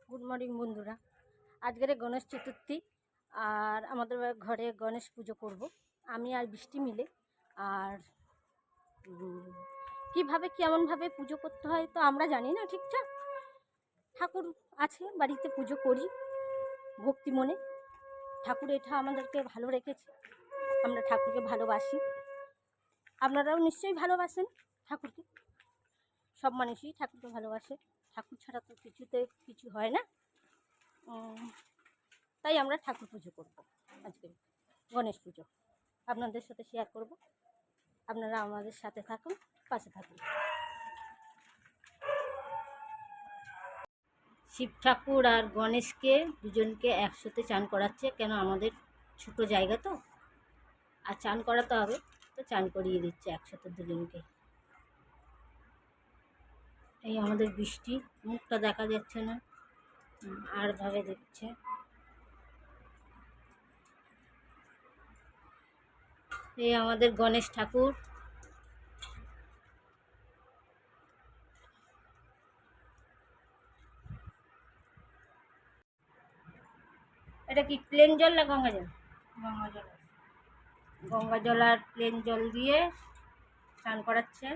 Good morning বন্ধুরা। আজকের গণেশ চতুর্থী আর আমাদের ঘরে গণেশ পুজো করব আমি আর বৃষ্টি মিলে। আর কীভাবে কেমনভাবে পুজো করতে হয় তো আমরা জানি না ঠিকঠাক। ঠাকুর আছে বাড়িতে, পুজো করি ভক্তি মনে। ঠাকুর এটা আমাদেরকে ভালো রেখেছে, আমরা ঠাকুরকে ভালোবাসি। আপনারাও নিশ্চয়ই ভালোবাসেন ঠাকুরকে, সব মানুষই ঠাকুরকে ভালোবাসে। ঠাকুর ছাড়া তো কিছুতে কিছু হয় না। তাই আমরা ঠাকুর পুজো করব আজকে, গণেশ পুজো আপনাদের সাথে শেয়ার করব। আপনারা আমাদের সাথে থাকুন, পাশে থাকুন। শিব ঠাকুর আর গণেশকে দুজনকে একসাথে চান করাচ্ছে, কেন আমাদের ছোট জায়গা তো, আর চান করাতে হবে, তো চান করিয়ে দিচ্ছে একসাথে দুজনকে। এই আমাদের বৃষ্টি, মুখটা দেখা যাচ্ছে না, আর ভাবে দেখছে। এই আমাদের গণেশ ঠাকুর। এটা কি প্লেন জল না গঙ্গা জল? গঙ্গা জল। গঙ্গা জল আর প্লেন জল দিয়ে স্নান করাচ্ছে।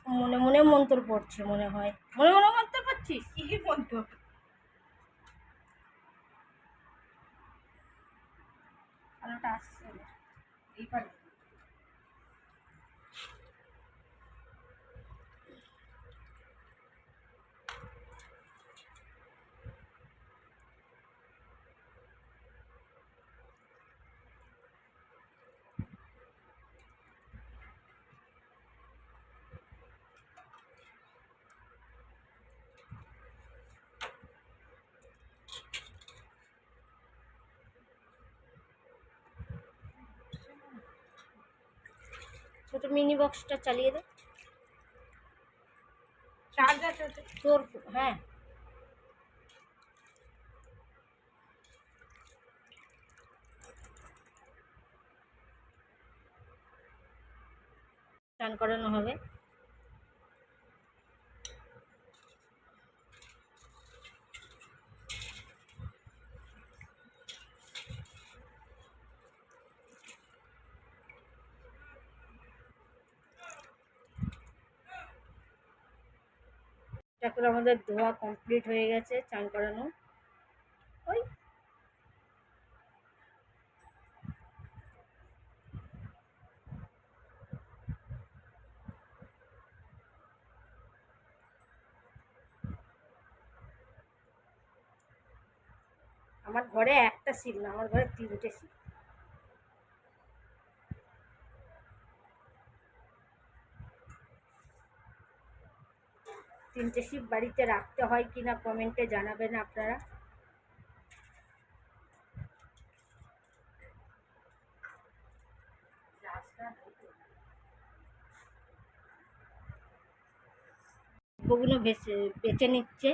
মনে মনে মন্ত্র পড়ছে মনে হয়। মনে মনে মন্ত্র পড়ছিস? কি মন্ত্র? আলোটা আসছে না এইবার। ছোট মিনি বক্সটা চালিয়ে দে। চার্জার তোর? হ্যাঁ, চান করানো হবে। ঠাকুর আমাদের ধোয়া কমপ্লিট হয়ে গেছে, চান করানো। ওই আমার ঘরে একটা শিব না, আমার ঘরে 3টে শিব। তিনটে শিব বাড়িতে রাখতে হয় কিনা কমেন্টে জানাবেন আপনারা। ওগুলো বেছে নিচ্ছে।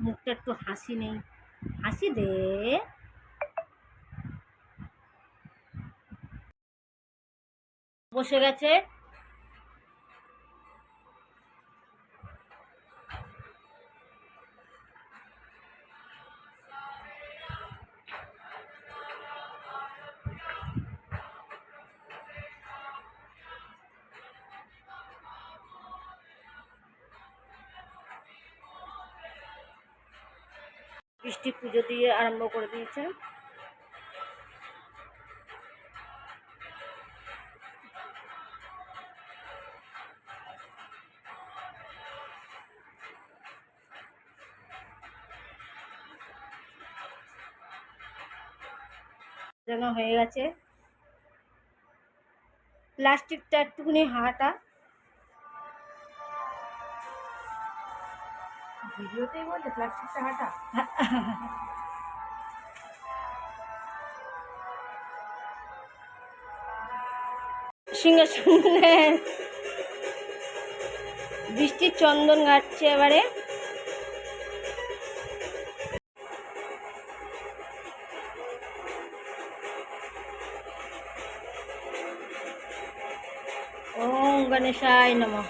মুখটা একটু হাসি নেই, হাসি দে। বসে গেছে। বৃষ্টি পুজো দিয়ে আরম্ভ করে দিয়েছে। যেন হয়ে গেছে। প্লাস্টিকটা একটুখানি হাঁটা, ভিডিওতেই বলছে প্লাস্টিকটা হাঁটা। সিংহাসনে বৃষ্টির চন্দন গাড়ছে এবারে। ওম গণেশায় নমঃ।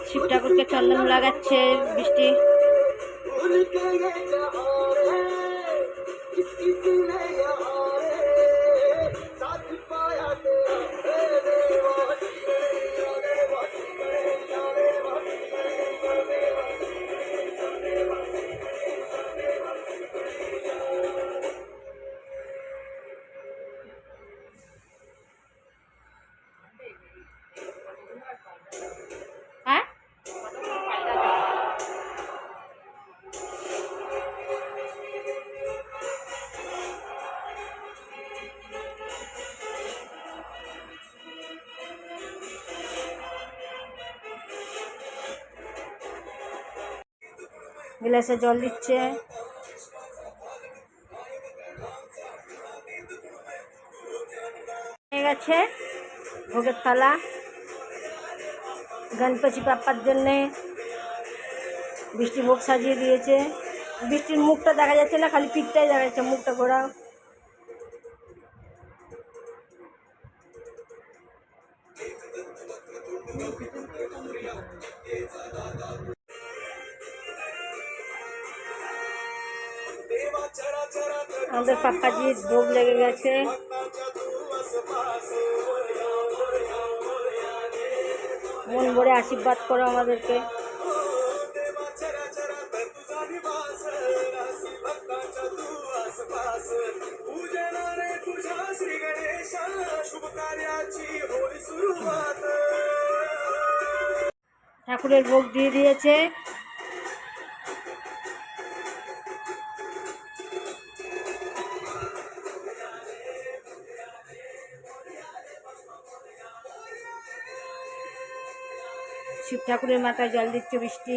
শিব ঠাকুরকে চন্দন লাগাচ্ছে বৃষ্টি। হ্যাঁ গ্লাসে জল দিচ্ছে। হয়ে গেছে ভোগের থালা গণপতি বাপ্পার জন্যে। বৃষ্টি ভোগ সাজিয়ে দিয়েছে। বৃষ্টির মুখটা দেখা যাচ্ছে না, খালি পিঠটাই দেখা যাচ্ছে, মুখটা ঘোরাও। আমাদের পাপ্পাজির ভোগ লেগে গেছে। মন ভরে আশীর্বাদ করো আমাদেরকে। ঠাকুরের ভোগ দিয়ে দিয়েছে। শিব ঠাকুরের মাথায় জল দিচ্ছে বৃষ্টি।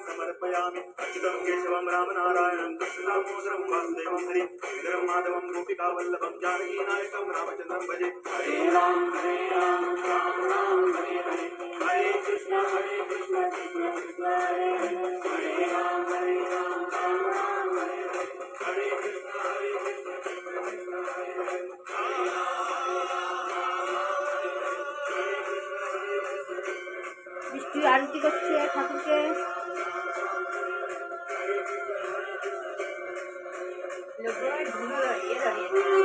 समर्पयामि अच्युतं केशवं रामनारायणं कृष्णदामोदरं वासुदेवं हरिं माधवं गोपिकावल्लभं जानकीनायकं रामचन्द्रं भजे। हरे राम राम राम हरे हरे, हरे कृष्ण कृष्ण कृष्ण हरे हरे, हरे राम राम राम हरे हरे, हरे कृष्ण कृष्ण कृष्ण हरे हरे। বৃষ্টি আরতি করছে ঠাকুরকে। লোক